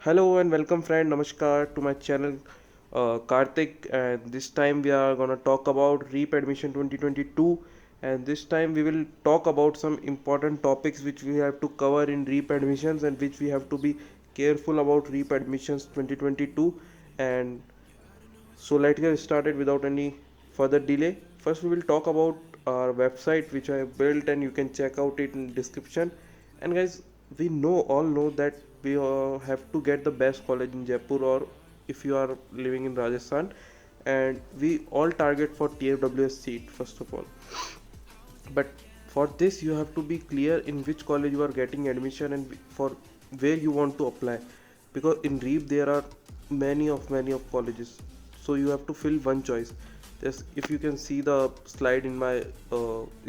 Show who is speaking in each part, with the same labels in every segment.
Speaker 1: Hello and welcome, friend. Namaskar to my channel, Karthik. And this time we are gonna talk about REAP Admission 2022. And this time we will talk about some important topics which we have to cover in REAP admissions and which we have to be careful about REAP admissions 2022. And so let's get started without any further delay. First, we will talk about our website which I have built, and you can check out it in description. And guys, we all know that we have to get the best college in Jaipur, or if you are living in Rajasthan, and we all target for TFWS seat first of all. But for this, you have to be clear in which college you are getting admission and for where you want to apply, because in REAP there are many of colleges, so you have to fill one choice. Just if you can see the slide in my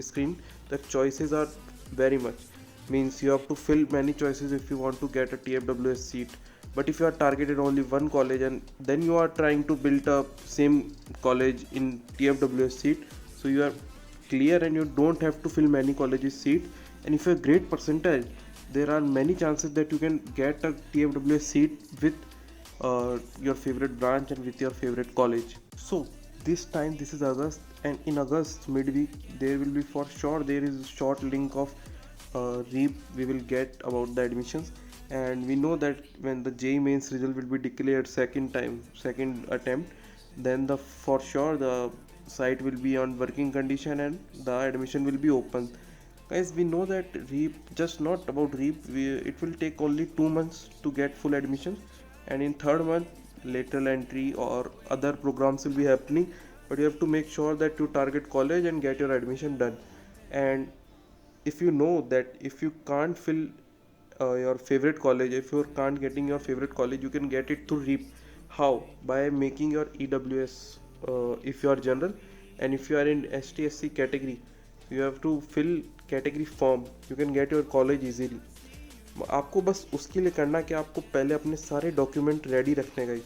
Speaker 1: screen, the choices are very much, means you have to fill many choices if you want to get a TFWS seat. But if you are targeted only one college and then you are trying to build a same college in TFWS seat, so you are clear and you don't have to fill many colleges seat. And if you have great percentage, there are many chances that you can get a TFWS seat with your favorite branch and with your favorite college. So this time, this is August, and in August midweek there will be, for sure, there is a short link of REAP we will get about the admissions. And we know that when the JEE mains result will be declared second attempt, then the for sure the site will be on working condition and the admission will be open. Guys, we know that REAP, just not about REAP, it will take only 2 months to get full admission, and in third month lateral entry or other programs will be happening. But you have to make sure that you target college and get your admission done. And if you know that if you can't fill your favorite college, if you can't getting your favorite college, you can get it through REAP. How? By making your EWS, if you are general, and if you are in ST/SC category, you have to fill category form. You can get your college easily. आपको बस उसके लिए करना कि आपको पहले अपने सारे डॉक्यूमेंट रेडी रखने गए,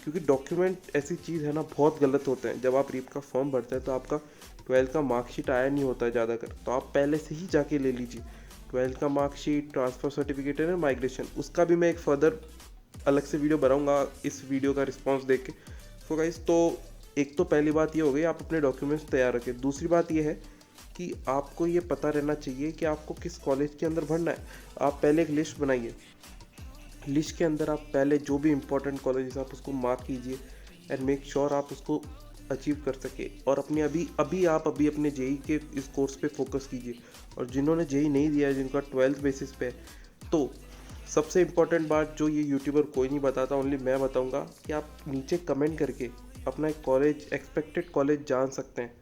Speaker 1: क्योंकि डॉक्यूमेंट ऐसी चीज़ है ना, बहुत गलत होते हैं। जब आप REAP का फॉर्म भरते हैं तो आपका 12th का मार्कशीट आया नहीं होता है ज़्यादातर, तो आप पहले से ही जाके ले लीजिए 12th का मार्कशीट, ट्रांसफ़र सर्टिफिकेट है ना, माइग्रेशन, उसका भी मैं एक फर्दर अलग से वीडियो बनाऊंगा इस वीडियो का रिस्पॉन्स देख के। सो गाइस, तो एक तो पहली बात ये हो गई, आप अपने डॉक्यूमेंट्स तैयार रखें। दूसरी बात ये है कि आपको ये पता रहना चाहिए कि आपको किस कॉलेज के अंदर भरना है। आप पहले एक लिस्ट बनाइए, लिस्ट के अंदर आप पहले जो भी इम्पोर्टेंट कॉलेज आप उसको मार्क कीजिए एंड मेक श्योर आप उसको अचीव कर सके। और अपने अभी अपने JEE के इस कोर्स पे फोकस कीजिए। और जिन्होंने JEE नहीं दिया है, जिनका 12th बेसिस पे है, तो सबसे इम्पोर्टेंट बात जो ये यूट्यूबर कोई नहीं बताता, ओनली मैं बताऊंगा, कि आप नीचे कमेंट करके अपना एक कॉलेज, एक्सपेक्टेड कॉलेज जान सकते हैं।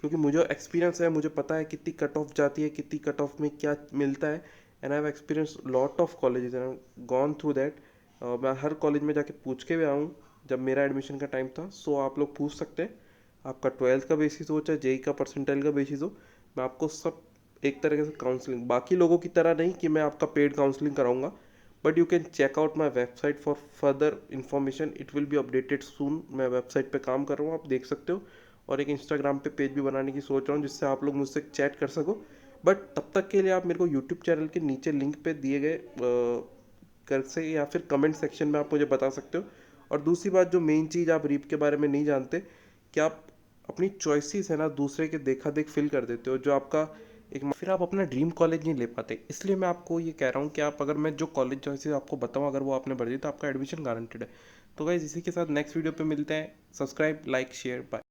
Speaker 1: क्योंकि मुझे एक्सपीरियंस है, मुझे पता है कितनी कट ऑफ जाती है, कितनी कट ऑफ में क्या मिलता है। And I have experience lot of colleges and gone through that. मैं हर कॉलेज में जाके पूछ के भी आया हूँ जब मेरा एडमिशन का टाइम था। सो आप लोग पूछ सकते हैं, आपका 12th का बेसिस हो चाहे JEE का परसेंटाइल का बेसिस हो, मैं आपको सब एक तरीके से काउंसलिंग, बाकी लोगों की तरह नहीं कि मैं आपका पेड काउंसलिंग कराऊंगा, but you can check out my website for further information. It will be updated soon. मैं वेबसाइट पे काम कर रहा हूँ, आप देख सकते हो। और एक इंस्टाग्राम पे पेज भी बनाने की सोच रहा हूँ जिससे आप लोग मुझसे चैट कर सको। बट तब तक के लिए आप मेरे को यूट्यूब चैनल के नीचे लिंक पे दिए गए कर से, या फिर कमेंट सेक्शन में आप मुझे बता सकते हो। और दूसरी बात, जो मेन चीज़ आप REAP के बारे में नहीं जानते, कि आप अपनी चॉइसेस है ना दूसरे के देखा देख फिल कर देते हो, जो आपका एक, फिर आप अपना ड्रीम कॉलेज नहीं ले पाते। इसलिए मैं आपको ये कह रहा हूँ कि आप, अगर मैं जो कॉलेज चॉइसेस आपको बताऊँ, अगर वो आपने भर दी तो आपका एडमिशन गारंटेड है। तो गाइस, इसी के साथ नेक्स्ट वीडियो पे मिलते हैं। Subscribe, like, share, bye.